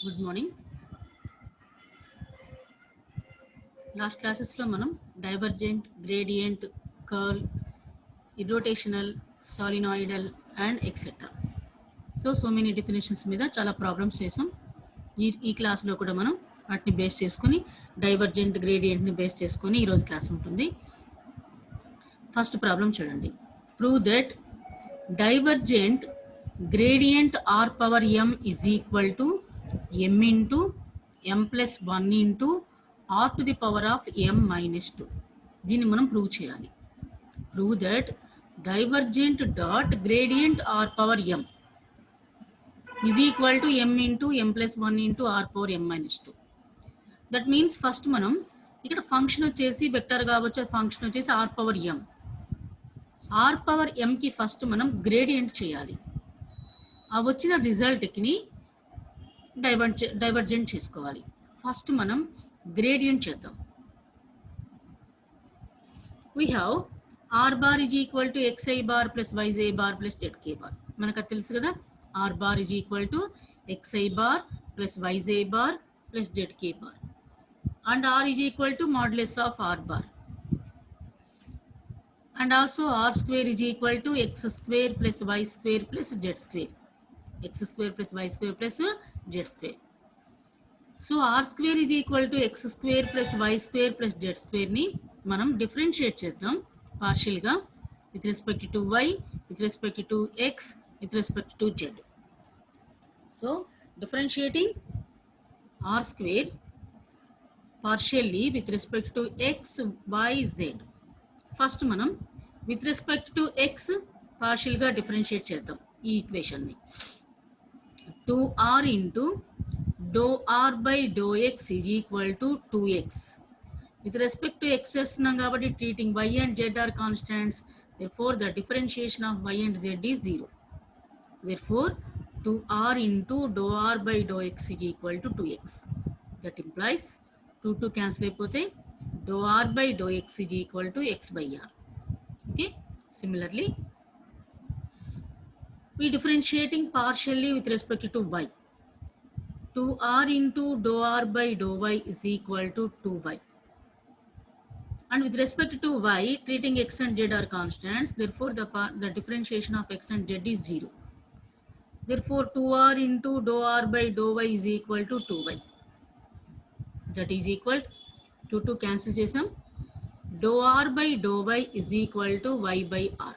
Good morning. Last క్లాసెస్లో మనం divergent, gradient, curl, irrotational, solenoidal and etcetera so many definitions మీద చాలా problems చేసాం. ఈ క్లాస్లో కూడా మనం వాటిని బేస్ చేసుకొని డైవర్జెంట్, గ్రేడియంట్ని బేస్ చేసుకొని ఈరోజు క్లాస్ ఉంటుంది. ఫస్ట్ ప్రాబ్లం చూడండి. Prove that divergent gradient r power m is equal to m into m plus 1 into r to the power of m minus 2. దీన్ని మనం ప్రూవ్ చేయాలి. Prove that divergent dot gradient r power m is equal to m into m plus 1 into r power m minus 2. That means first మనం ఇక్కడ function వచ్చేసి vector కావచ్చు, function వచ్చేసి r power m. r power m కి first మనం gradient చేయాలి. ఆ వచ్చిన రిజల్ట్కి డైవర్జెంట్ చేసుకోవాలి. ఫస్ట్ మనం గ్రేడియంట్ చేద్దాం. We have r bar is equal to x i bar plus y j bar plus z k bar. మనకు అది తెలుసు కదా. R bar is equal to x i bar plus y j bar plus z k bar and r is equal to modulus of r bar and also r square is equal to x square plus y square plus Z square. x square plus y square plus z square. So r square is equal to x square plus y square plus z square ni manam differentiate cheddam partial ga with respect to y, with respect to x, with respect to z. So differentiating r square partially with respect to x, y, z. First manam with respect to x partial ga differentiate cheddam ee equation ni. 2r into dou r by dou x is equal to 2x. With respect to x చేస్తున్నాం కాబట్టి treating y and z are constants, therefore the differentiation of y and z is 0. Therefore 2r into dou r by dou x is equal to 2x. That implies 2 cancel అయిపోతే dou r by dou x is equal to x by r. Okay, similarly we differentiating partially with respect to y. 2r into dou r by dou y is equal to 2y. And with respect to y, treating x and z are constants, therefore the differentiation of x and z is 0. Therefore 2r into dou r by dou y is equal to 2y. That is equal to 2 cancel chesam. Dou r by dou y is equal to y by r.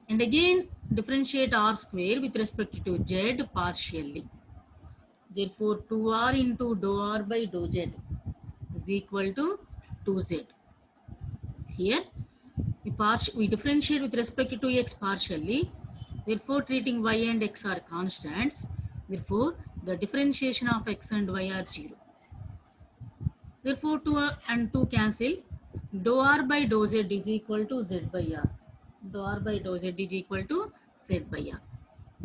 And again differentiate r square with respect to z partially. Therefore 2r into dou r by dou z is equal to 2z. Here we differentiate with respect to x partially. Therefore treating y and x are constants. Therefore the differentiation of x and y are 0. Therefore 2 and 2 cancel. Dou r by dou z is equal to z by r. Dou r by dou z is equal to z by r.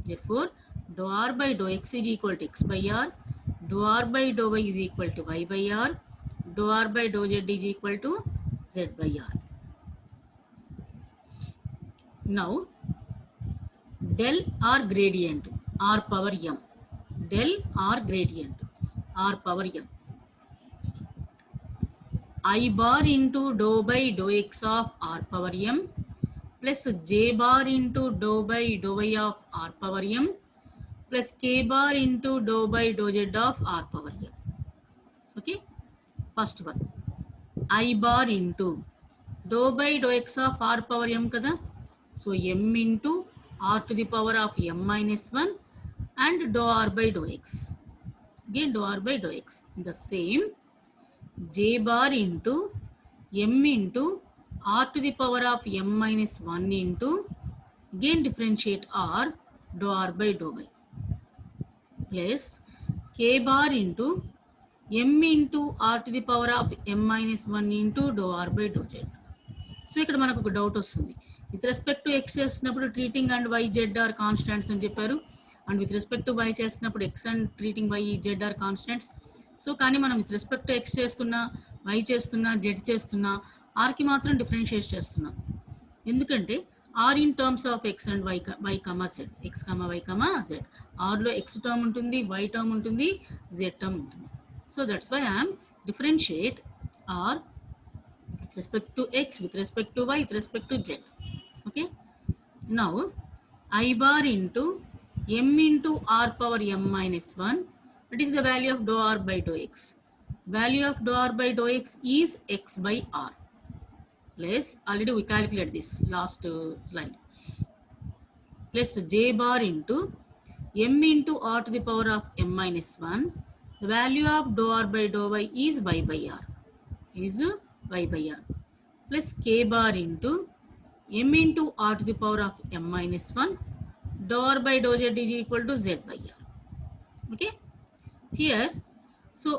Therefore dou r by dou x is equal to x by r. Dou r by dou y is equal to y by r. Dou r by dou z is equal to z by r. Now del r gradient r power m. Del r gradient r power m. I bar into dou by dou x of r power m plus j bar into dou by dou y of r power m plus k bar into dou by dou z of r power m. Okay, first one I bar into dou by dou x of r power m kada. So m into r to the power of m minus 1 and dou r by dou x. Again dou r by dou x. The same j bar into m into r to the power of m minus 1 into again differentiate r dou r by dou y plus k bar into m into r to the power of m minus 1 into dou r by dou z. So ఇక్కడ మనకు ఒక doubt వస్తుంది. With respect to x చేస్తున్నప్పుడు treating and y z are constants అని చెప్పారు. And with respect to y చేస్తున్నప్పుడు x and treating y z are constants. So కానీ మనం విత్ రెస్పెక్ట్ టు ఎక్స్ చేస్తున్నా, వై చేస్తున్నా, జెడ్ చేస్తున్నా, ఆర్కి మాత్రం డిఫరెన్షియేట్ చేస్తున్నాం. ఎందుకంటే r in terms of x and y comma z, x comma y comma z. ఆర్లో ఎక్స్ టర్మ్ ఉంటుంది, వై టర్మ్ ఉంటుంది, జెడ్ టర్మ్ ఉంటుంది. So that's why I'm differentiate R with respect to x, with respect to y, with respect to z. Okay. Now I bar into m into r power m minus 1. That is the value of dou r by dou x. Value of dou r by dou x is x by r. Plus, already we calculate this last slide. Plus j bar into m into r to the power of m minus 1. The value of dou r by dou y is y by r. Is y by r. Plus k bar into m into r to the power of m minus 1. Dou r by dou z is equal to z by r. Okay. Here, so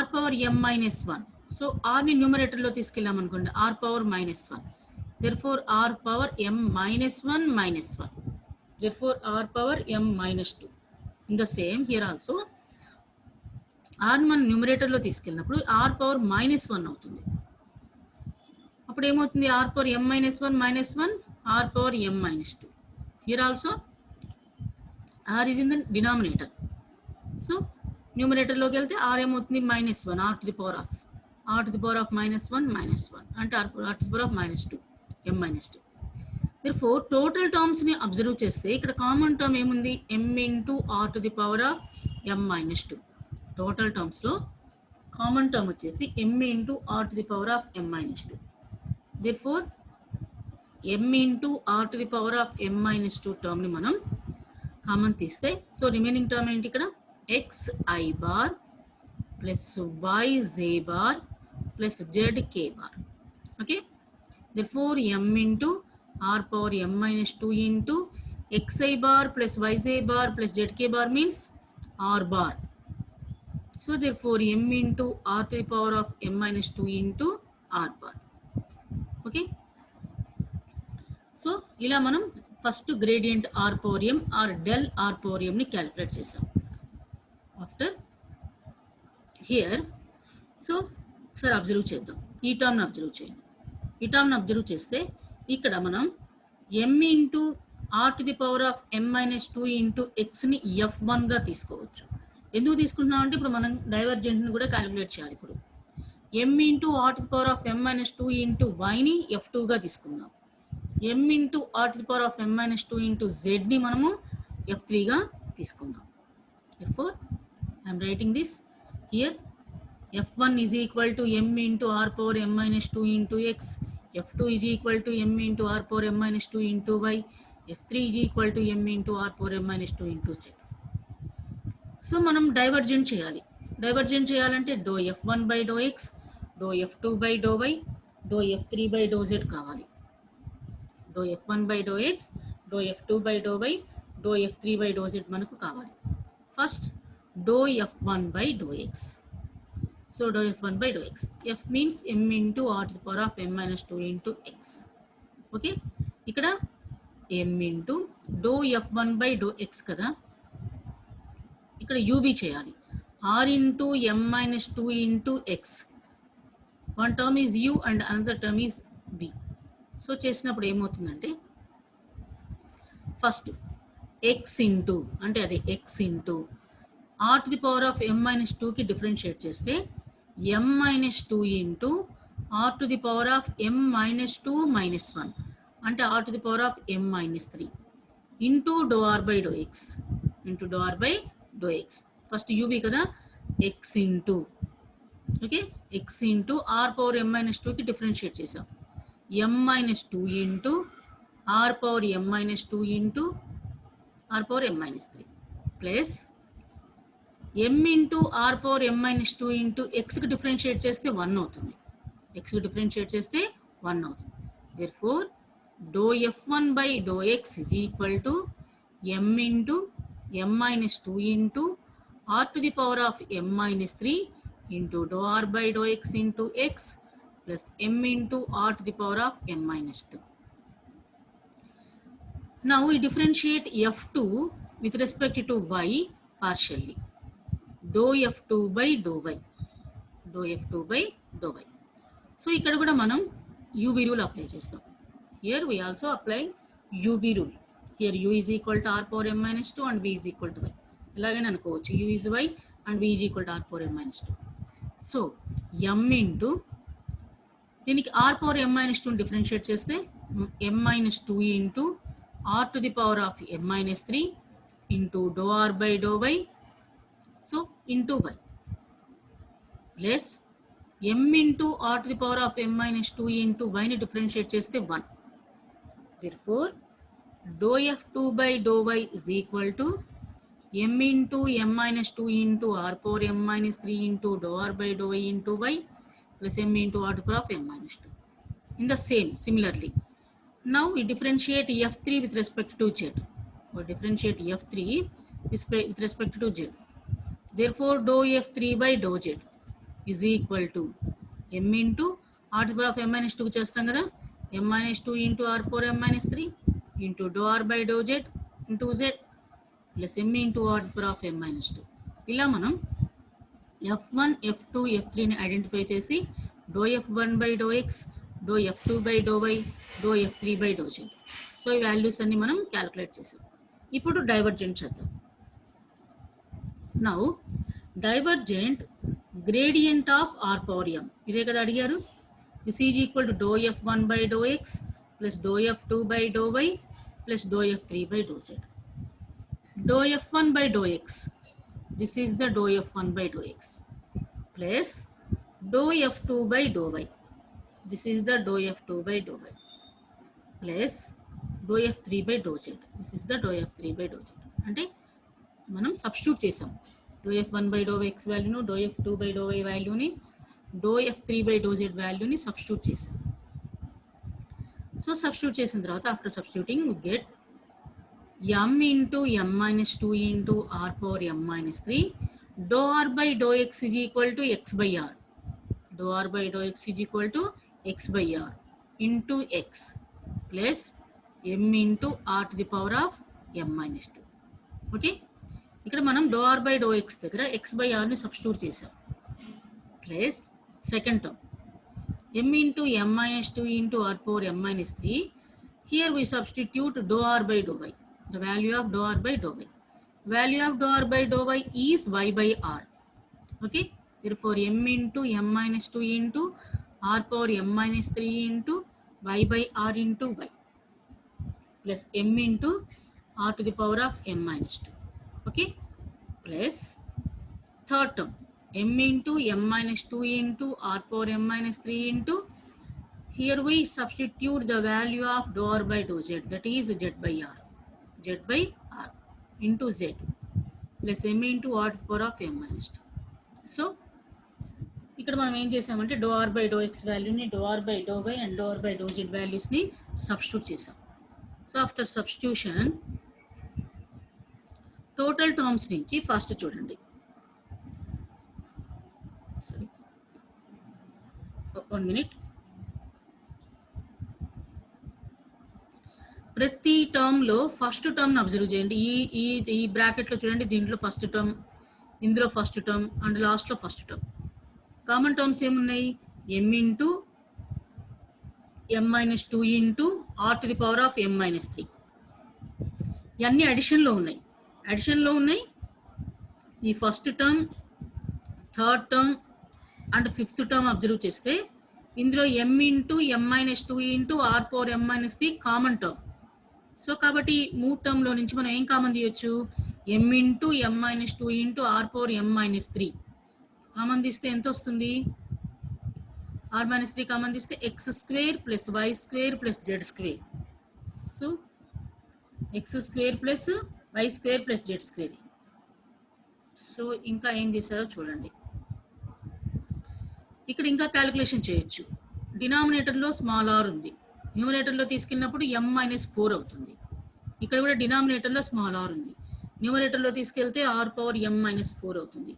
r power m minus 1. So r ni numerator lo తీసుకెళ్ళాం అనుకోండి, r power minus 1. Therefore r power m minus 1 minus 1. Therefore r power m minus 2. In the same here also r మన numerator లో తీసుకెళ్ళినప్పుడు r power minus 1 అవుతుంది. అప్పుడు ఏమవుతుంది, r power m minus 1 minus 1, r power m minus 2. Here also r is in the denominator. So numerator లోకి వెళ్తే r ఏమవుతుంది, minus 1, r to the power of minus 1 minus 1 అంటే r to the power of minus 2, m minus 2. Therefore total terms ని observe చేస్తే ఇక్కడ common term ఏముంది, m into r to the power of m minus 2. Total terms లో common term వచ్చేసి m into r to the power of m minus 2. Therefore m into r to the power of m minus 2 term ని మనం common తీస్తే, so remaining term ఏంటి ఇక్కడ, x I bar plus y z bar plus z k bar. Okay. Therefore m into r power m minus 2 into xi bar plus yz bar plus zk bar means r bar. So therefore m into r to the power of m minus 2 into r bar. Okay. So ఇలా మనం first gradient r power m or del r power m ని calculate చేసాం. After here so ఒకసారి observe చేద్దాం, ఈ టర్మ్ని observe చేయండి. ఈ టర్మ్ని observe చేస్తే ఇక్కడ మనం m into r to the power of m minus 2 into ఎక్స్ని f1గా తీసుకోవచ్చు. ఎందుకు తీసుకుంటున్నాం అంటే ఇప్పుడు మనం డైవర్జెంట్ని కూడా క్యాలిక్యులేట్ చేయాలి. ఇప్పుడు m into r to the power of m minus 2 into వైని f2గా తీసుకుందాం. m into r to the power of m minus 2 into జెడ్ని మనము f3గా తీసుకుందాం. Therefore I am writing this here, f1 is equal to m into r power m minus 2 into x, f2 is equal to m into r power m minus 2 into y, f3 is equal to m into r power m minus 2 into z. So మనం divergent చేయాలి. Divergent చేయాలంటే do f1 by do x, do f2 by do y, do f3 by do z కావాలి. Do f1 by do x, do f2 by do y, do f3 by do z మనకు కావాలి. First do f1 by do x. So do f1 by do x, f means m into r to the power of m minus 2 into x. Okay, ఇక్కడ m into do f1 by do x కదా, ఇక్కడ ub చేయాలి, r into m minus 2 into x. One term is u and another term is b. So చేసినప్పుడు ఏమవుతుందంటే first x into అంటే అదే x into r to the power of m minus 2కి differentiate చేస్తే m minus 2 into r to the power of m minus 2 minus 1 అంటే r to the power of m minus 3 into do r by do x, into do r by do x. First ub కదా, x into okay x into r power m minus 2కి differentiate చేసాం, m minus 2 into r power m minus 2 into r power m minus 3 plus m into r power m minus 2 into xకి differentiate చేస్తే 1 అవుతుంది, xకి differentiate చేస్తే 1 అవుతుంది. Therefore dou f1 by do x is equal to m into m minus 2 into r to the power of m minus 3 into do r by do x into x plus m into r to the power of m minus 2. Now we differentiate f2 with respect to y partially. Dou f2 by dou y. Dou f2 by dou y. So ఇక్కడ కూడా మనం u విలువలు apply చేస్తాం. Here we also applying UV rule. Here U is equal to R power M minus 2 and V is equal to Y. ఇలాగని అనుకోవచ్చు U is Y and V is equal to R power M minus 2. So M into దీనికి R power M minus 2 differentiate చేస్తే M minus 2 into R to the power of M minus 3 into dou R by dou Y. So into Y plus M into R to the power of M minus 2 into Y ని differentiate చేస్తే 1. Therefore, dou F2 by dou Y is equal to M into M minus 2 into R power M minus 3 into dou R by dou Y into Y plus M into R to the power of M minus 2. In the similarly, now we differentiate F3 with respect to Z. We differentiate F3 with respect to Z. Therefore, dou F3 by dou Z is equal to M into R to the power of M minus 2 చేస్తాం కదా M minus 2 into R power M minus 3 into dou R by dou Z into Z plus M into R to the power of M minus 2. ఇలా మనం F1, F2, F3ని identify చేసి dou F1 by dou X, dou F2 by dou Y, dou F3 by dou Z. So ఈ values అన్ని మనం calculate చేసాం. ఇప్పుడు divergent చేద్దాం. Now divergent gradient of R power M. ఇదే కదా అడిగారు. This is equal to dou F1 by dou X plus dou F2 by dou Y plus dou F3 by dou Z. Dou F1 by dou X. This is the dou F1 by dou X plus dou F2 by dou Y. This is the dou F2 by dou Y plus dou F3 by dou Z. This is the dou F3 by dou Z. అంటే మనం substitute చేసాం dou F1 by dou X వాల్యూను dou F2 by dou Y వాల్యూని dou F3 by dou Z వాల్యూని substitute చేసాం. So substitute చేసిన తర్వాత after substituting we get M into M minus 2 into R power M minus 3 dou R by dou X is equal to X by R. Dou R by dou X is equal to X by R into X plus M into R to the power of M minus 2. Okay, ఇక్కడ మనం dou R by dou X దగ్గర X by R ని substitute చేసాం plus second term M into M minus 2 into R power M minus 3. Here we substitute dou R by dou Y. The value of dou R by dou Y. Value of dou R by dou Y is Y by R. Okay. Therefore, M into M minus 2 into R power M minus 3 into Y by R into Y plus M into R to the power of M minus 2. Okay. Plus third term M into M minus 2 into R power M minus 3 into, here we substitute the value of dou R by dou Z, that is Z by R. Z by R into Z plus M into R to the power of M minus 2. So ఇక్కడ మనం ఏం చేసామంటే dou R by dou X వాల్యూని dou R by dou Y and dou R by dou Z వాల్యూస్ని substitute చేసాం. So after substitution total terms నుంచి first చూడండి, sorry 1 minute. ప్రతి టర్మ్లో ఫస్ట్ టర్మ్ని అబ్జర్వ్ చేయండి. ఈ బ్రాకెట్లో చూడండి, దీంట్లో ఫస్ట్ టర్మ్, ఇందులో ఫస్ట్ టర్మ్ అండ్ లాస్ట్లో ఫస్ట్ టర్మ్. కామన్ టర్మ్స్ ఏమున్నాయి? M into M minus 2 into R to the power of M minus 3. ఇవన్నీ అడిషన్లో ఉన్నాయి. ఈ first term, third term and fifth term observe చేస్తే ఇందులో M into M minus 2 into R power M minus 3 common term. So కాబట్టి మూడు టర్మ్లో నుంచి మనం ఏం కామన్ తీయొచ్చు? M into M minus 2 into R power M minus 3 common తీస్తే ఎంత వస్తుంది? R minus 3 కామన్ తీస్తే X square plus Y square plus Z square. So X square plus Y square plus Z square. So ఇంకా ఏం చేశారో చూడండి. ఇక్కడ ఇంకా క్యాలిక్యులేషన్ చేయొచ్చు. డినామినేటర్లో స్మాల్ r ఉంది, న్యూమరేటర్లో తీసుకెళ్ళినప్పుడు M minus 4 అవుతుంది. ఇక్కడ కూడా డినామినేటర్లో స్మాల్ r ఉంది, న్యూమరేటర్లో తీసుకెళ్తే R పవర్ M minus 4 అవుతుంది.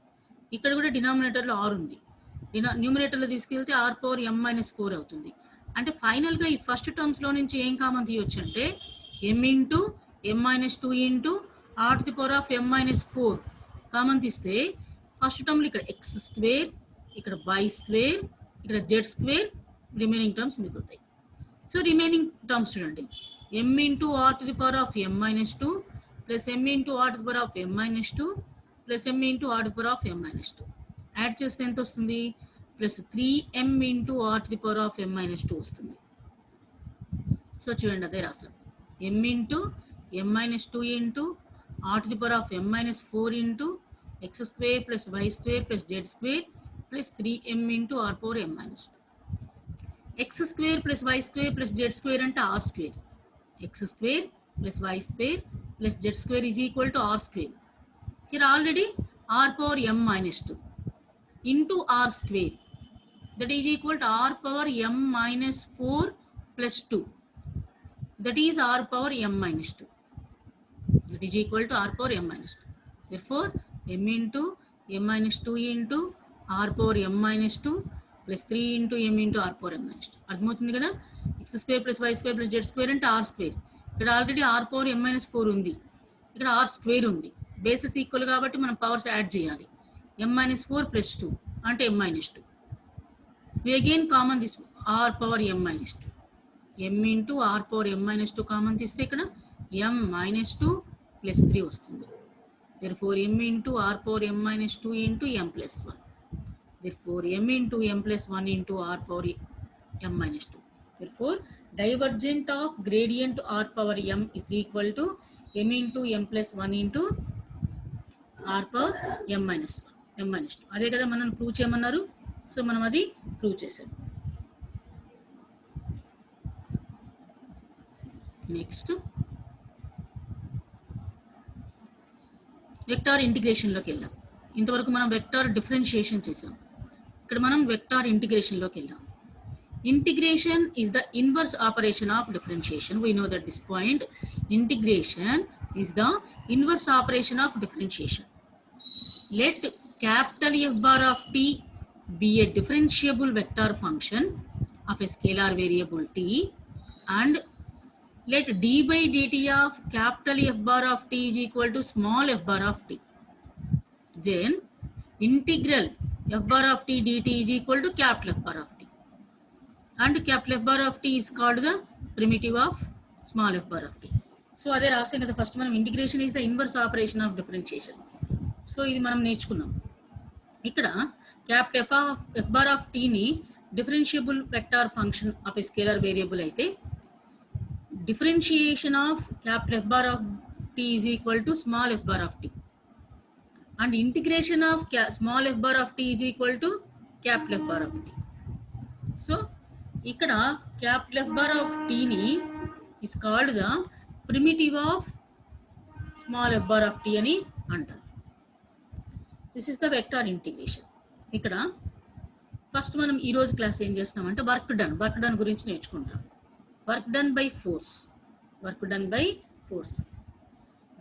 ఇక్కడ కూడా డినామినేటర్లో r ఉంది, న్యూమరేటర్లో తీసుకెళ్తే R పవర్ M minus 4 అవుతుంది. అంటే ఫైనల్గా ఈ ఫస్ట్ టర్మ్స్లో నుంచి ఏం కామన్ తీయొచ్చు అంటే M into M minus 2 into R to the power of M minus 4 common తీస్తే ఫస్ట్ టర్మ్లో ఇక్కడ X స్క్వేర్, ఇక్కడ Y స్క్వేర్, ఇక్కడ Z స్క్వేర్, రిమైనింగ్ టర్మ్స్ మిగులుతాయి. సో రిమైనింగ్ టర్మ్స్ చూడండి, m into r to the power of m minus 2 plus m into r to the power of m minus 2 plus m into r to the power of m minus 2 add చేస్తే ఎంత వస్తుంది, plus 3m into r to the power of m minus 2 వస్తుంది. So చూడండి అదే రాస్తాం, m into m minus 2 into r to the power of m minus 4 into x square plus y square plus z square plus 3m into r power m minus 2. x square plus y square plus z square అంటే r square. x square plus y square plus z square is equal to r square. Here already r power m minus 2 into r square, that is equal to r power m minus 4 plus 2, that is r power m minus 2, that is equal to r power m minus 2. Therefore m into m minus 2 into r power m minus 2 plus 3 into m into r power m minus 2. అర్థమవుతుంది కదా, x square plus y square plus z square అంటే r square. ఇక్కడ already r power m minus 4 ఉంది, ఇక్కడ r square ఉంది. Bases equal కాబట్టి మనం powers add చేయాలి. m minus 4 plus 2 అంటే m minus 2. We again common this r power m minus 2. m into r power m minus 2 common తీస్తే ఇక్కడ m minus 2 plus 3 వస్తుంది. Therefore m into r power m minus 2 into m plus 1. Therefore m into m plus 1 into r power m minus 2. Therefore divergent of gradient r power m is equal to m into m plus 1 into r power m minus 1, m minus 2. అదే కదా మనం prove చేయమన్నారు, so మనం అది prove చేసాం. Next vector ఇంటిగ్రేషన్లోకి వెళ్ళాం. ఇంతవరకు మనం వెక్టార్ డిఫరెన్షియేషన్ చేసాం, ఇక్కడ మనం వెక్టార్ ఇంటిగ్రేషన్లోకి వెళ్ళాం. Integration is the inverse operation of differentiation. We know that this point, integration is the inverse operation of differentiation. Let capital F bar of t be a differentiable vector function of a scalar variable t, and let d by dt of capital F bar of t is equal to small f bar of t. Then integral f bar of t dt is equal to capital F bar of t, and capital F bar of t is called the primitive of small f bar of t. So అదే రాసాం కదా, first మనం integration is the inverse operation of differentiation. So ఇది మనం నేర్చుకున్నాం. ఇక్కడ capital F bar of టీని differentiable vector function of a scalar variable అయితే, differentiation of capital F bar of t is equal to small F bar of t, and integration of small F bar of t is equal to capital F bar of t. So ఇక్కడ capital F bar of టీని is called the primitive of small F bar of T అని అంటారు. This is the vector integration. ఇక్కడ first మనం ఈరోజు class ఏం చేస్తామంటే work done గురించి నేర్చుకుంటాం. Work done by force.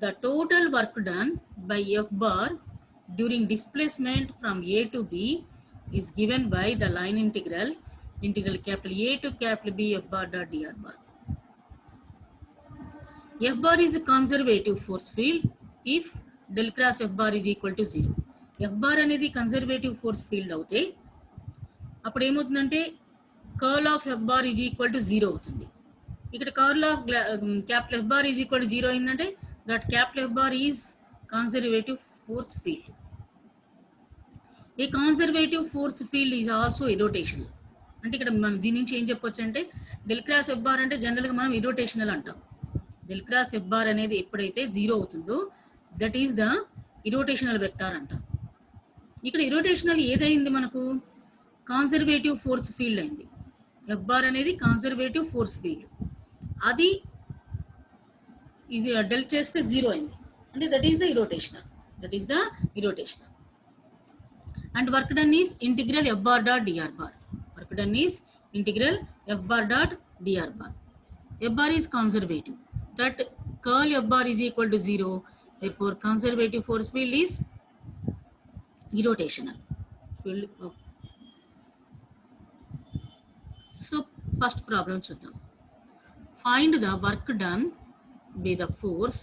The total work done by F bar during displacement from A to B is given by the line integral capital A to capital B f bar dot dr bar. F bar is a conservative force field if del cross F bar is equal to 0. F bar అనేది conservative force field అవుతే అప్పుడు ఏమవుతుందంటే curl of F bar is equal to 0 అవుతుంది. ఇక్కడ curl of capital F bar is equal to 0 అయిందంటే that capital F bar is conservative force field. A conservative force field is also irrotational. అంటే ఇక్కడ మనం దీని నుంచి ఏం చెప్పొచ్చు అంటే డెల్ క్రాస్ F bar అంటే జనరల్గా మనం ఇరోటేషనల్ అంటాం. డెల్ క్రాస్ F bar అనేది ఎప్పుడైతే 0 అవుతుందో that is the irrotational vector అంటాం. ఇక్కడ ఇరోటేషనల్ ఏదైంది మనకు, కాన్సర్వేటివ్ ఫోర్స్ ఫీల్డ్ అయింది. F bar అనేది కాన్సర్వేటివ్ ఫోర్స్ ఫీల్డ్, అది ఇది డెల్ చేస్తే 0 అయింది అంటే that is the irrotational. And work done is integral F bar dot dr bar. Work done is integral F bar dot dr bar. F bar is conservative, that curl F bar is equal to 0, therefore conservative force field is irrotational field. So first problem చూద్దాం. Find the work done by the force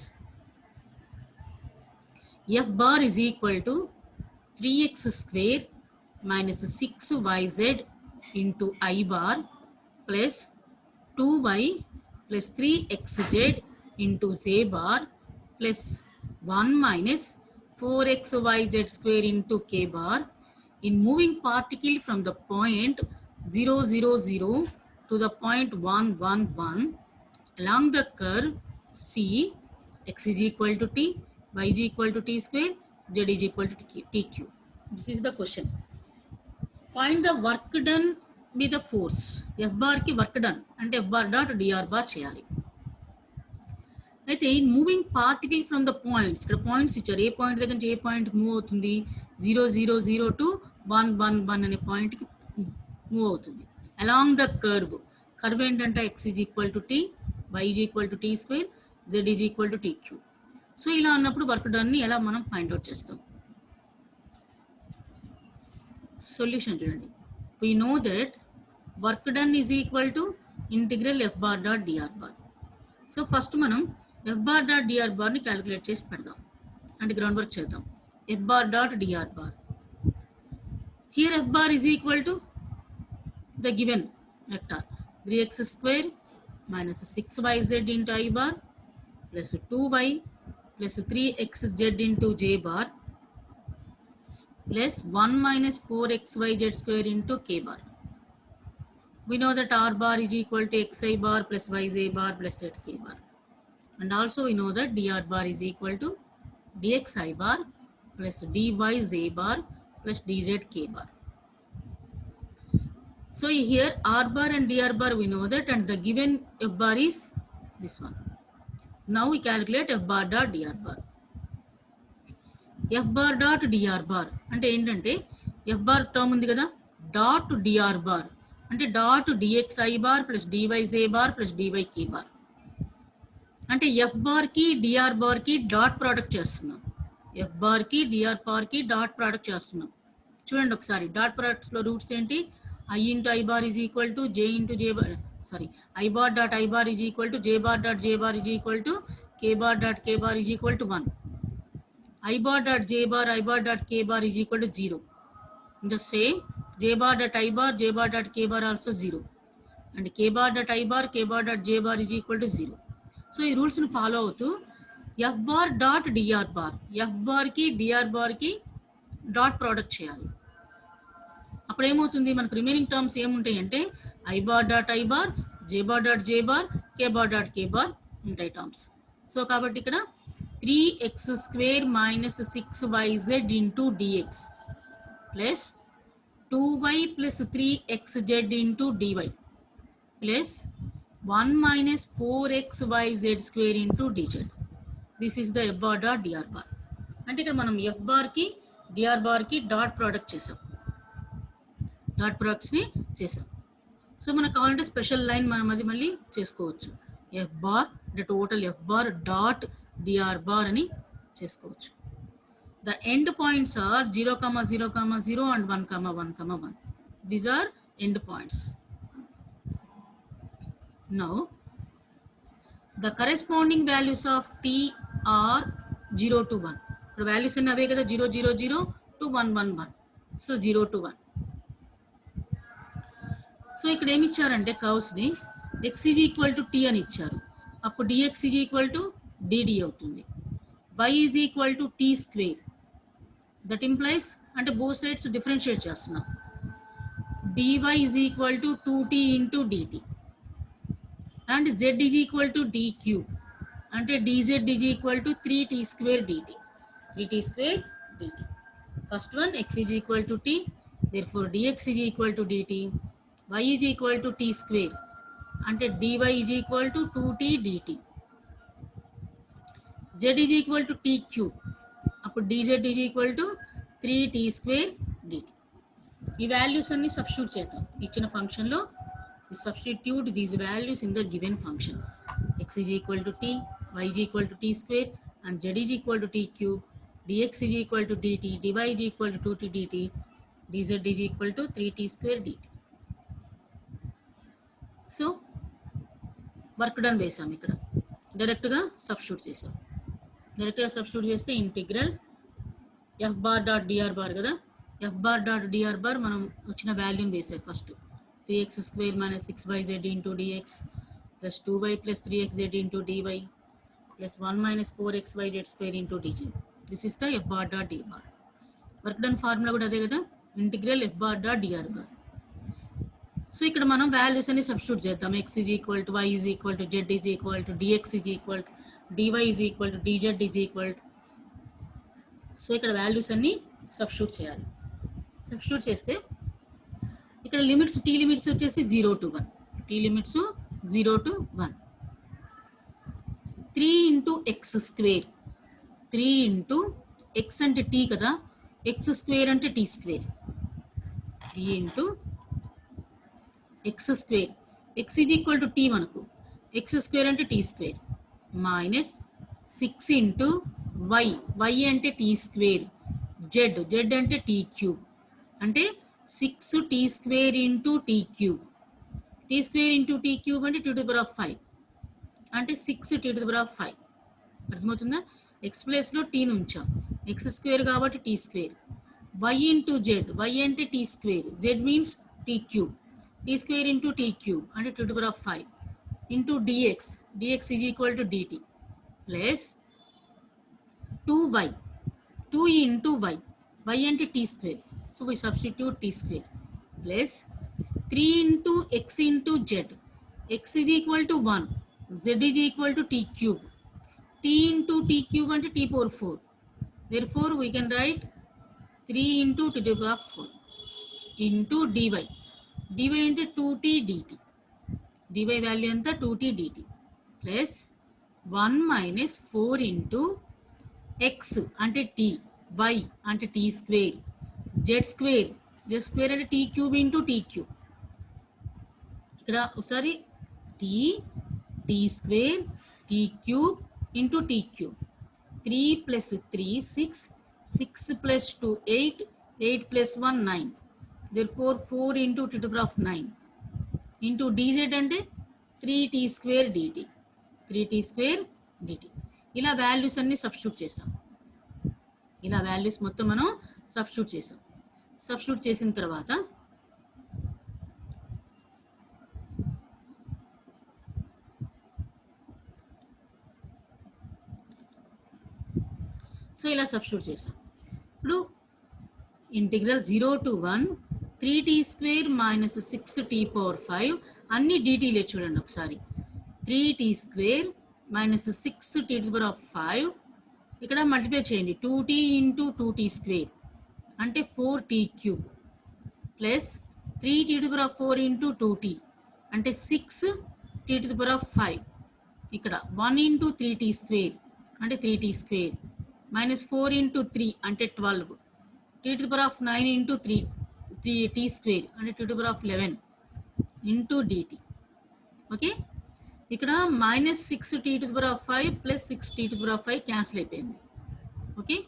F bar is equal to 3x square minus 6yz into I bar plus 2y plus 3xz into z bar plus 1 minus 4xyz square into k bar in moving particle from the point 0, 0, 0 to the point 1, 1, 1 along the curve C, x is equal to t, y is equal to t square, z is equal to tq. This is the question. Find the work done with the force. F bar ki work done and F bar dot dr bar cheyali. అయితే moving particle from the points, ఇక్కడ points ఇచ్చారు, ఏ point దగ్గర నుంచి ఏ point move అవుతుంది, 0, 0, 0 to 1, 1, 1 అనే పాయింట్కి move అవుతుంది along the curve. Curve ఏంటంటే X is equal to T, Y is equal to T square, Z is equal to t cube. So ఇలా అన్నప్పుడు వర్క్ డన్ని ఎలా మనం ఫైండ్ అవుట్ చేస్తాం. సొల్యూషన్ చూడండి. we know that work done is equal to integral f bar dot dr bar. So first మనం f bar dot dr bar ని calculate చేసి పెడదాం అంటే గ్రౌండ్ వర్క్ చేద్దాం. f bar dot dr bar, here f bar is equal to the given vector 3x square minus 6yz into I bar plus 2y plus 3xz into j bar plus 1 minus 4xyz square into k bar. We know that r bar is equal to xi bar plus yj bar plus zk bar. And also we know that dr bar is equal to dxi bar plus dyj bar plus dzk bar. So here r bar and dr bar we know that, and the given f bar is this one. Now we calculate f bar dot dr bar. f bar dot dr bar అంటే ఏంటంటే f bar term ఉంది కదా, dot dr bar అంటే dot dxi bar plus dyj bar plus dyk bar. అంటే f bar కి dr bar కి dot product చేస్తున్నాం, f bar కి dr bar కి డాట్ ప్రోడక్ట్ చేస్తున్నాం. చూడండి ఒకసారి, డాట్ ప్రోడక్ట్స్ లో రూట్స్ ఏంటి, i into I bar is equal to j into j bar, sorry, I bar dot I bar is equal to j bar dot j bar is equal to k bar dot k bar is equal to 1. I bar dot j bar I bar dot k bar is equal to 0. The same, j bar dot I bar j bar dot k bar also 0, and k bar dot I bar k bar dot j bar is equal to 0. So ఈ rules ని follow అవుతూ f bar dot dr bar, f bar కి dr bar కి dot product చేయాలి. అప్పుడు ఏమవుతుంది, మనకు remaining terms ఏముంటాయి అంటే I bar dot I bar, j bar dot j bar, k bar dot k bar ఉంటాయి టర్మ్స్. సో కాబట్టి ఇక్కడ 3x square minus 6yz into dx plus 2y plus 3xz into dy plus 1 minus 4xyz square into dz. This is the f bar dot dr bar. అంటే ఇక్కడ మనం f bar కి dr bar కి dot product చేసాం, dot products ని చేసాం. So మనకు కావాలంటే స్పెషల్ లైన్ మనం అది మళ్ళీ చేసుకోవచ్చు, f bar అంటే total f bar dot dr bar అని చేసుకోవచ్చు. The end points are 0, 0, 0 and 1, 1, 1. These are end points. Now the corresponding values of t are 0 to 1. The values in away 0, 0, 0 to 1, 1, 1. So 0 to 1. So ఇక్కడ ఏమి ఇచ్చారంటే curves ని x is equal to t అని ఇచ్చారు, అప్పుడు dx is equal to dd అవుతుంది, y is equal to t square. That implies అంటే both sides differentiate చేస్తున్నాం, dy is equal to 2t into dt and z is equal to dq అంటే dz is equal to 3t square dt, 3t square dt. First one x is equal to t, therefore dx is equal to dt, y is equal to t square అంటే dy is equal to 2t dt, z is equal to t cube అప్పుడు dz is equal to 3t square dt. ఈ values అన్ని substitute చేద్దాం ఇచ్చిన function లో. Substitute these values in the given function. x is equal to t, y is equal to t square and z is equal to t cube, dx is equal to dt, dy is equal to 2t dt, dz is equal to 3t square dt. So work done వేసాం, ఇక్కడ డైరెక్ట్గా substitute చేసాం. డైరెక్ట్గా substitute చేస్తే integral F bar dot DR bar కదా, F bar dot DR bar మనం వచ్చిన వాల్యూని వేసాం. First 3x² - 6yz into dx plus 2y plus 3xz into dy plus 1 minus 4xyz square into dz. This is the f bar dot d bar. Work done formula కూడా అదే కదా, integral F bar dot DR bar. So ఇక్కడ మనం values అన్ని substitute చేద్దాం. X is equal to Y is equal to Z is equal to D X is equal to D Y is equal to D Z is equal to. So ఇక్కడ values అన్ని substitute చేయాలి. Substitute చేస్తే ఇక్కడ limits T limits వచ్చేసి 0 to 1, T limits 0 to 1. 3 into x square, 3 into x అంటే t కదా, x square అంటే t square, 3 into x square, x is equal to t మనకు, x square అంటే t square minus 6 into y, y అంటే t square, z, z అంటే t cube, అంటే 6 t square into t cube, t square into t cube అంటే 2 to the power of 5, అంటే 6 t to the power of 5. అర్థమవుతుందా? X ప్లేస్లో టీని ఉంచాం, x square కాబట్టి t square, y into z, y అంటే t square, z means t cube, t square into t cube అంటే 2 to the power of 5 into d x, d x is equal to d t plus 2y, 2 into y, y అంటే t square, so we substitute t square plus 3 into x into z, x is equal to 1, z is equal to t cube, t into t cube అంటే t power 4, therefore we can write 3 into t to the power of 4 into dy, dy అంటే 2t dt, dy value అంతా 2t dt plus 1 minus 4 into x అంటే t, y అంటే t square, z square, z square అంటే t cube into t cube. ఇక్కడ ఒకసారి t square, t cube into t cube, 3 plus 3 6, 6 plus 2 8, 8 plus 1 9, therefore 4 into t to the power of 9 into dz అంటే 3t square dt, 3t square dt. ఇలా values అన్ని substitute చేసాం, ఇలా values మొత్తం మనం substitute చేసాం. సబ్స్టిట్యూట్ చేసిన తర్వాత సో ఇలా సబ్స్టిట్యూట్ చేసాం. ఇప్పుడు integral 0 to 1 3t square minus 6t power 5 అన్ని డీటీలే చూడండి ఒకసారి. 3t square minus 6t to the power of 5 ఇక్కడ మల్టిప్లై చేయండి, 2t ఇంటూ 2t స్క్వేర్ అంటే 4t cube plus 3t to the power of 4 into 2t అంటే 6t to the power of 5, ఇక్కడ 1 into 3t square అంటే 3t square minus 4 into 3 అంటే 12, t to the power of 9 into 3t square అంటే 2 to the power of 11 into dt. Okay, ఇక్కడ minus 6t to the power of 5 plus 6t to the power of 5 cancel అయిపోయింది. Okay,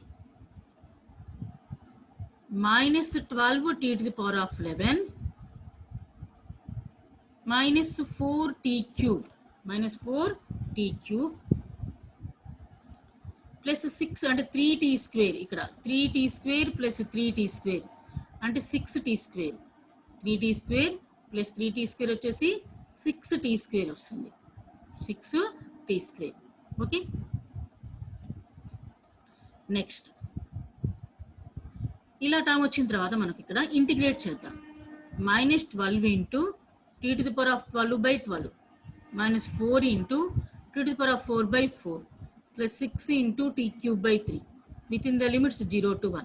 minus 12t to the power of 11 minus 4t cube, minus 4t cube plus 6 అంటే 3t square, ఇక్కడ 3t square plus 3t square అంటే 6t square, 3t square plus 3t square వచ్చేసి 6t square వస్తుంది, 6t square. Okay, next ఇలా term వచ్చిన తర్వాత మనకి ఇక్కడ ఇంటిగ్రేట్ చేద్దాం. Minus 12 into t to the power of 12 by 12 minus 4 into t to the power of 4 by 4 plus 6 into t cube by 3 within the limits 0 to 1,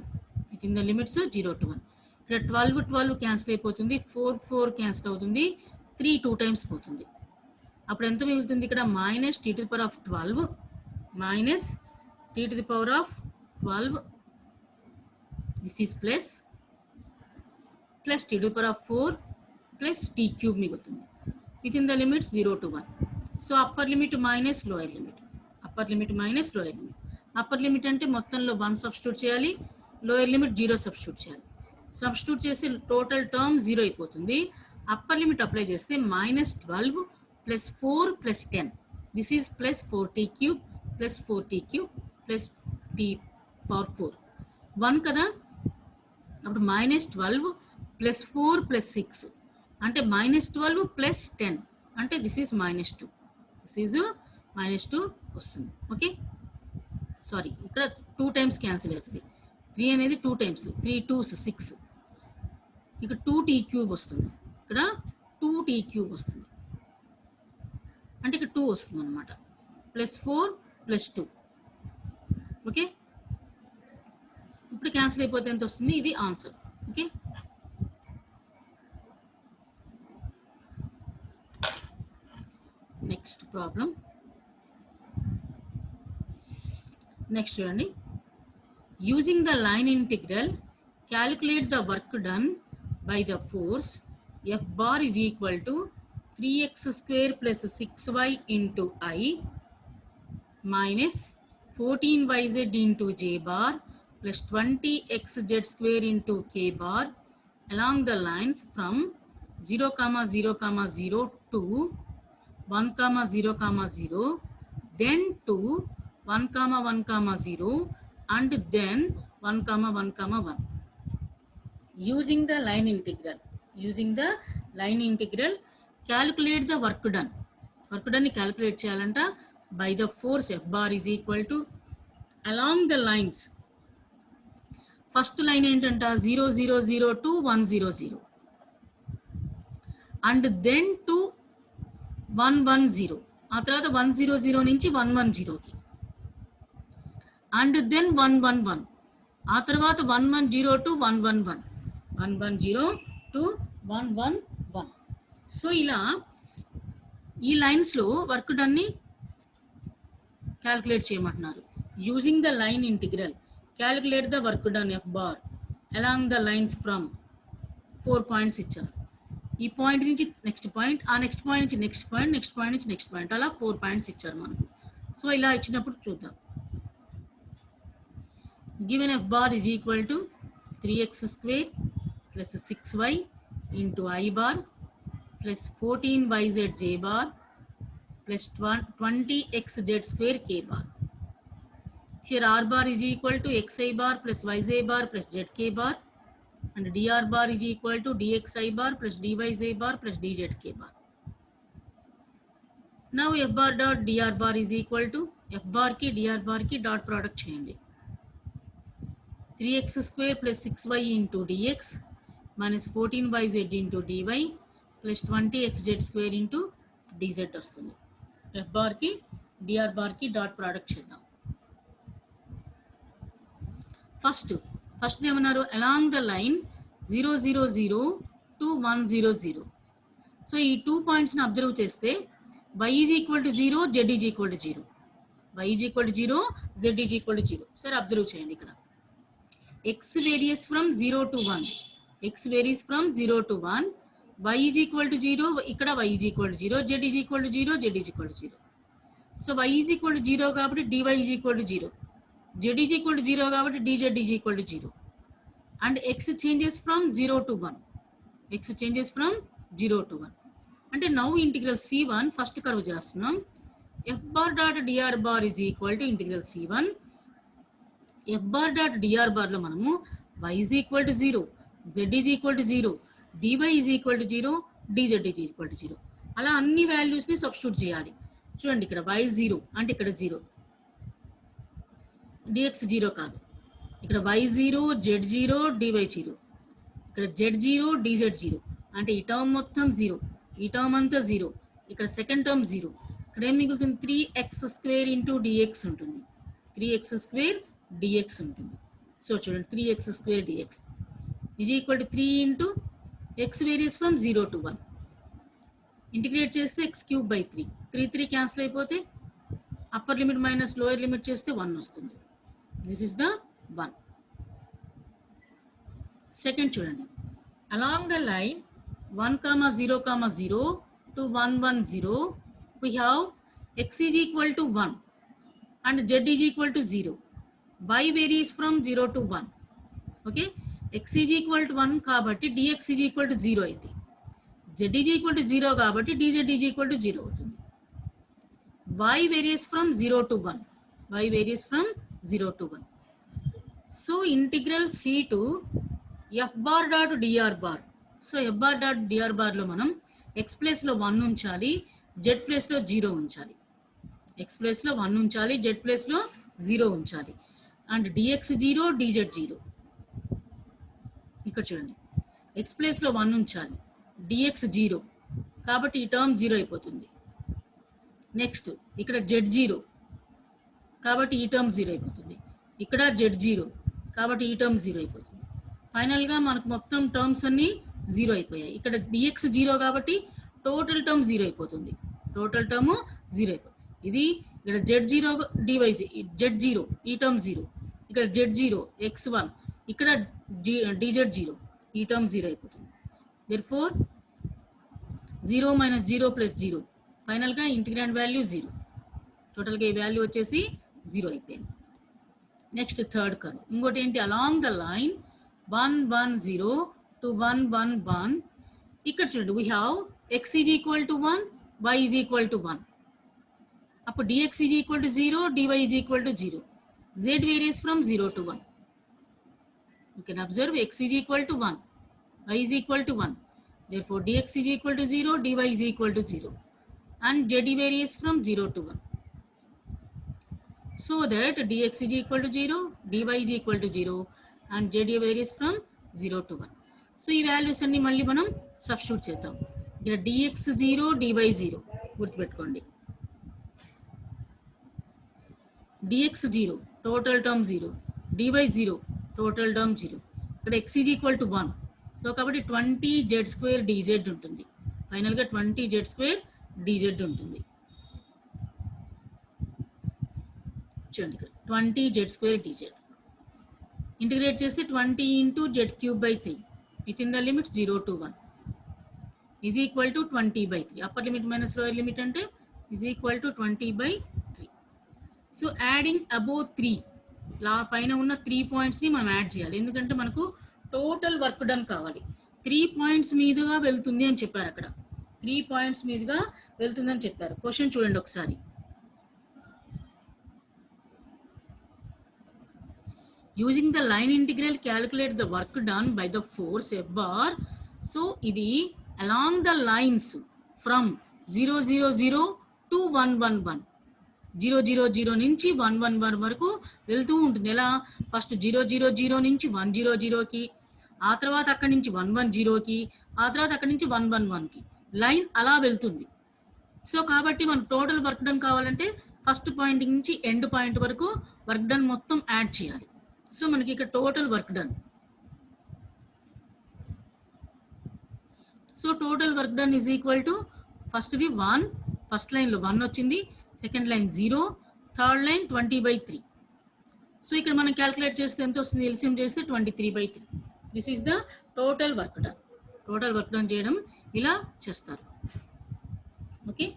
within the limits 0 to 1. ఇక్కడ 12 cancel అయిపోతుంది, 4 cancel అవుతుంది, 3 2 times పోతుంది, అప్పుడు ఎంత మిగులుతుంది ఇక్కడ minus t to the power of 12 minus t to the power of 12, this is plus t to the power of 4 plus t cube మిగులుతుంది within the limits 0 to 1. So upper limit minus lower limit, upper limit minus lower limit. Upper limit అంటే మొత్తంలో 1 substitute చేయాలి, lower limit 0 substitute చేయాలి. Substitute చేసి total term 0 అయిపోతుంది. Upper limit apply చేస్తే minus 12 plus 4 plus 10, this is plus 4t cube plus 4t cube plus t power 4 1 కదా. అప్పుడు minus 12 plus 4 plus 6 అంటే మైనస్ 12 ప్లస్ 10 అంటే this is minus 2, this is -2 వస్తుంది. Okay, sorry ఇక్కడ 2 times cancel అవుతుంది. 3 అనేది 2 times, 3 2s 6, ఇక్కడ 2t³ వస్తుంది, ఇక్కడ 2t³ వస్తుంది, అంటే ఇక్కడ 2 వస్తుంది అనమాట. +4 +2. ఓకే, ఇప్పుడు క్యాన్సిల్ అయిపోతే ఎంత వస్తుంది? ఇది answer. Okay, next problem. Next చూడండి. Using the line integral calculate the work done by the force F bar is equal to 3x square plus 6y into I minus 14yz into j bar plus 20xz square into k bar along the lines from 0, 0, 0 to 1, 0, 0, then to 1, 1, 0 and then 1, 1, 1. Using the line integral. Using the line integral, calculate the work done. Work done ni calculate cheyalanta by the force F bar is equal to along the lines. First line entanta 0, 0, 0 to 1, 0, 0 and then to 1, 1, 0. ఆ తర్వాత 1, 0, 0 నుంచి 1, 1, 0కి and then 1, 1, 1. ఆ తర్వాత 1, 1, 0 to 1, 1, 1. 1, 1, 0 to 1, 1, 1. So ఇలా ఈ లైన్స్లో work డన్ని calculate చేయమంటున్నారు. Using the line integral calculate the work done F bar along the lines from 4 points ఇచ్చారు. ఈ పాయింట్ నుంచి నెక్స్ట్ పాయింట్, ఆ నెక్స్ట్ పాయింట్ నుంచి నెక్స్ట్ పాయింట్, నెక్స్ట్ పాయింట్ నుంచి నెక్స్ట్ పాయింట్, అలా 4 పాయింట్స్ ఇచ్చారు మనకు. సో ఇలా ఇచ్చినప్పుడు చూద్దాం. Given F bar is equal to 3x square plus 6y into I bar plus 14yz j bar plus 20xz square k bar. Here r bar is equal to xi bar plus yj bar plus zk bar and dr bar is equal to dxi bar plus dyj bar plus dzk bar. Now f bar dot dr bar is equal to f bar ki dr bar ki dot product cheyandi. 3x square plus 6y into dx minus 14yz into dy plus 20xz square into dz వస్తుంది. f bar కి dr bar కి dot product చేద్దాం. First ఏమన్నారు? Along the line 0, 0, 0 to 1, 0, 0. So ఈ 2 పాయింట్స్ని observe చేస్తే y is equal to 0, z is equal to 0. y is equal to 0, z is equal to 0. సరే observe చేయండి. ఇక్కడ x varies from 0 to 1. x varies from 0 to 1. y is equal to 0. ఇక్కడ y is equal to 0. z is equal to 0. z is equal to 0. So y is equal to 0 కాబట్టి dy is equal to 0. z is equal to 0 కాబట్టి dz is equal to 0. And x changes from 0 to 1. x changes from 0 to 1. అంటే now integral c1 first curve చేస్తున్నాం. f bar dot dr bar is equal to integral c1. f bar dot dr bar లో మనము y is equal to 0, z is equal to 0, dy is equal to 0, dz is equal to 0. అలా అన్ని వాల్యూస్ని substitute చేయాలి. చూడండి ఇక్కడ y 0 అంటే ఇక్కడ 0, dx 0 కాదు, ఇక్కడ y 0, z 0, dy 0, ఇక్కడ z 0, dz 0 అంటే ఈ టర్మ్ మొత్తం 0, ఈ టర్మ్ అంతా 0, ఇక్కడ సెకండ్ టర్మ్ 0. ఇక్కడ ఏం మిగులుతుంది? 3x స్క్వేర్ ఇంటూ dx ఉంటుంది, 3x స్క్వేర్ dx ఉంటుంది. సో చూడండి 3x square dx is equal to 3 into x various from 0 to 1. Integrate చేస్తే x³ 3, 3 క్యాన్సిల్ అయిపోతే upper limit minus lower limit చేస్తే 1 వస్తుంది. This is the 1. సెకండ్ చూడండి. Along the line 1, 0, 0 to 1, 1, 0 we have x is equal to 1 and z is equal to 0. y varies from 0 to 1. Okay, x is equal to 1 కాబట్టి dx is equal to 0 అయితే, z is equal to 0 కాబట్టి dz is equal to 0 అవుతుంది. y varies from 0 to 1. y varies from 0 to 1. So integral c to f bar dot dr bar. So f bar dot dr bar లో మనం x ప్లేస్లో 1 ఉంచాలి, Z ప్లేస్లో 0 ఉంచాలి, X ప్లేస్లో 1 ఉంచాలి, జెడ్ ప్లేస్లో 0 ఉంచాలి. And D X 0, D Z 0. ఇక్కడ చూడండి, ఎక్స్ ప్లేస్లో 1 ఉంచాలి, డిఎక్స్ 0, కాబట్టి ఈ టర్మ్ 0 అయిపోతుంది. నెక్స్ట్ ఇక్కడ జెడ్ 0, కాబట్టి ఈ టర్మ్ 0 అయిపోతుంది. ఇక్కడ జెడ్ 0, కాబట్టి ఈ టర్మ్ 0 అయిపోతుంది. ఫైనల్గా మనకు మొత్తం టర్మ్స్ అన్నీ 0 అయిపోయాయి. ఇక్కడ డిఎక్స్ 0 కాబట్టి టోటల్ టర్మ్ 0 అయిపోతుంది. టోటల్ టర్మ్ 0 అయిపోతుంది. ఇది ఇక్కడ జెడ్ 0, డివై జెడ్ 0, ఈ టర్మ్ 0. ఇక్కడ జెడ్ 0, x1, ఇక్కడ డిజెడ్ 0, ఈ టర్మ్ 0 అయిపోతుంది. therefore 0 - 0 + 0, ఫైనల్గా ఇంటిగ్రాండ్ వాల్యూ 0. టోటల్గా ఈ వాల్యూ వచ్చేసి 0 అయిపోయింది. Next third curve. ఇంకోటి ఏంటి, అలాంగ్ ద లైన్ 1 1 0 to 1 1 1. ఇక్కడ చూడండి, we have x is equal to 1, y is equal to 1. అప్పుడు dx is equal to 0, dy is equal to 0. z various from 0 to 1. You can observe x is equal to 1, y is equal to 1. Therefore, dx is equal to 0, dy is equal to 0. And z varies from 0 to 1. So that dx is equal to 0, dy is equal to 0, and z varies from 0 to 1. So, ఈ values అన్ని మళ్ళీ మనం substitute చేద్దాం. ఇక్కడ dx 0, dy 0 గుర్తుపెట్టుకోండి. dx 0, total term 0, dy 0, total term 0. ఇక్కడ x is equal to 1. So కాబట్టి 20z² dz ఉంటుంది. ఫైనల్గా 20z² dz ఉంటుంది. చూడండి, ఇక్కడ 20z² dz. ఇంటిగ్రేట్ చేస్తే 20 × z³ 3 within the limits 0 to 1 is equal to 20/3. Upper limit minus lower limit అంటే is equal to 20/3. So adding above 3, పైన ఉన్న 3 పాయింట్స్ని మనం యాడ్ చేయాలి. ఎందుకంటే మనకు టోటల్ వర్క్ డన్ కావాలి. 3 పాయింట్స్ మీదుగా వెళ్తుంది అని చెప్పారు. అక్కడ 3 పాయింట్స్ మీదుగా వెళ్తుందని చెప్పారు. క్వశ్చన్ చూడండి ఒకసారి. Using the line integral calculate the work done by the force F bar. So ఇది along the lines from 0 0 0 to 1 1 1. 0 0 0 నుంచి 1 1 1 వరకు వెళ్తూ ఉంటుంది. ఎలా, ఫస్ట్ 0 0 0 నుంచి 1 0 0కి, ఆ తర్వాత అక్కడి నుంచి 1 1 0కి, ఆ తర్వాత అక్కడి నుంచి 1 1 1కి లైన్ అలా వెళ్తుంది. సో కాబట్టి మనకు టోటల్ వర్క్ డన్ కావాలంటే ఫస్ట్ పాయింట్ నుంచి ఎండ్ పాయింట్ వరకు వర్క్ డన్ మొత్తం యాడ్ చేయాలి. సో మనకి ఇక్కడ total work done. So total work done is equal to ఫస్ట్ది 1, ఫస్ట్ లైన్లో 1 వచ్చింది, second line 0, third line 20/3. So ఇక్కడ మనం క్యాల్కులేట్ చేస్తే ఎంత వస్తుంది, ఎల్సిఎం చేస్తే 23/3. This is the total work done. Total work done చేయడం ఇలా చేస్తారు. ఓకే.